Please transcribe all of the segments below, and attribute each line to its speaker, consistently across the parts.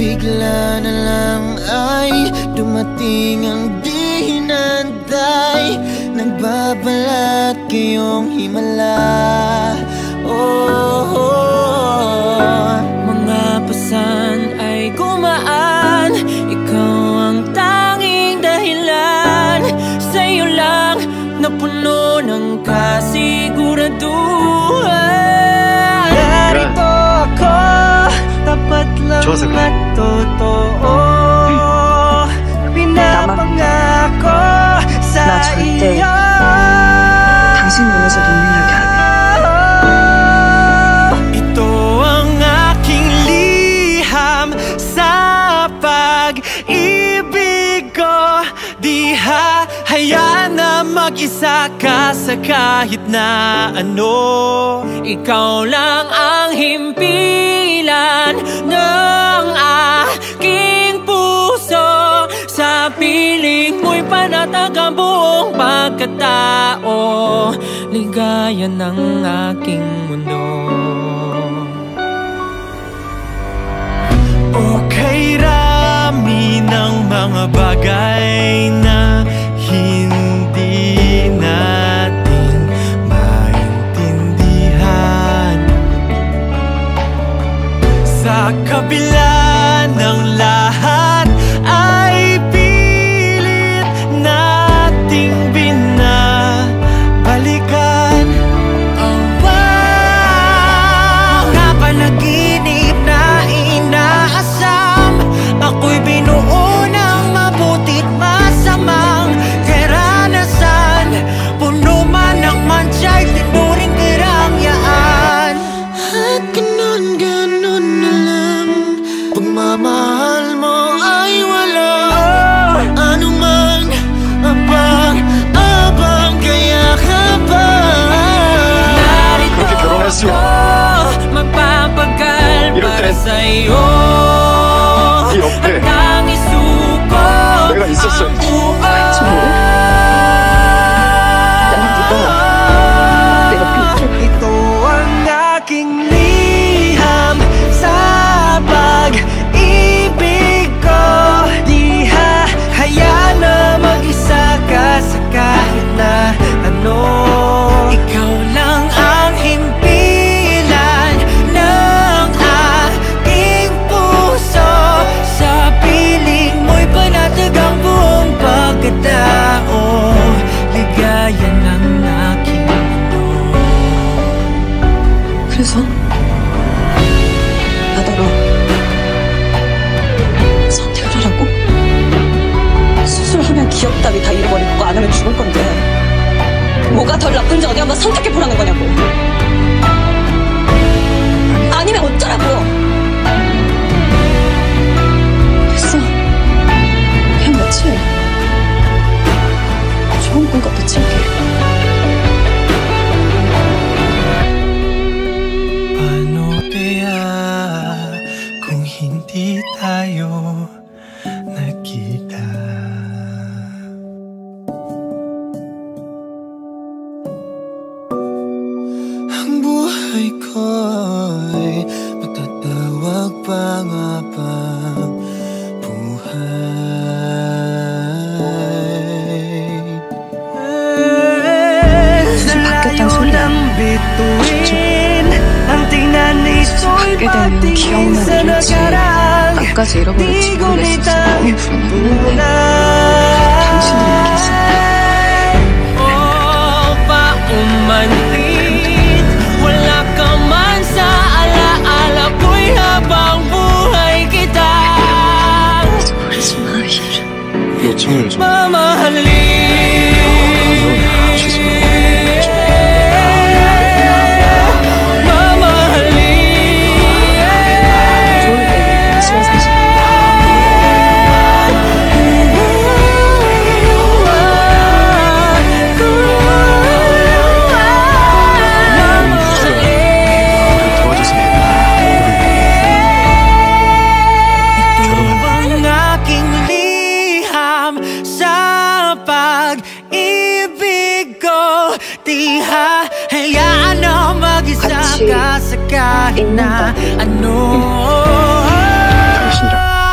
Speaker 1: bigla na lang ay dumating ang di hinanday. Nagbabalat kayong himala.
Speaker 2: Mga pasan ay gumaan, ikaw ang tanging dahilan. Sa'yo lang napuno ng kasiguraduhan. Narito ako, tapat lang at totoo. Pinapangako sa iyo.
Speaker 3: 당신 눈에서 눈물 나게 하네.
Speaker 2: Ito ang aking liham sa pag-ibig ko. Di hahayaan na mag-isa ka sa kahit na ano. Ikaw lang ang himpilan ng aking puso. Sa piling mo'y panatag ang buong pagkatao. Ligaya ng aking mundo. Okay, rami ng mga bagay na hindi natin maintindihan. Sa kabila ng lahat ay pilit nating binabalikan. Mga panaginip na inaasam, ako'y binuo ng mabuti't masamang karanasan. Puno man ng mansya'y tinuring karangyaan.
Speaker 1: At ganon na lang, pagmamahal mo ay wala. Anumang abang kaya ka ba?
Speaker 2: Narito ako, magpapagal para sa'yo. Hanggang isuko ang ito ang aking liham sa pag-ibig ko. Di hahayaan na mag-isa ka sa kahit na ano. Ikaw lang ang himpilan ng aking puso. Sa piling mo'y panatag ang buong pagkatao. Ligaya ng aking mundo.
Speaker 3: 그래서 나더러 선택을 하라고? 수술하면 기억 따위 다 잃어버리고 안 하면 죽을 건데 뭐가 덜 나쁜지 어디 한번 선택해보라는 거냐고. 아니면 어쩌라고. 됐어. 그냥 며칠 좋은 꿈값도 칠게.
Speaker 2: Paano kaya kung hindi tayo nagkita?
Speaker 1: Ang buhay ko'y matatawag pa nga bang buhay?
Speaker 3: 수술 받겠다는 소리야. 받게 되면 기억만 잃을지 나까지 잃어버릴지 모르겠어서 너무 불안했는데 당신을 이렇게 있을 때
Speaker 2: paumanhin, wala ka man sa alaala ko'y habang buhay kita
Speaker 4: 요청을 좀
Speaker 2: mamahalin. Hayaan na mag-isa ka sa kahit na ano.
Speaker 4: 당신이랑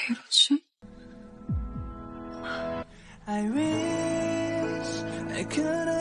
Speaker 3: 이러지?
Speaker 1: I wish I could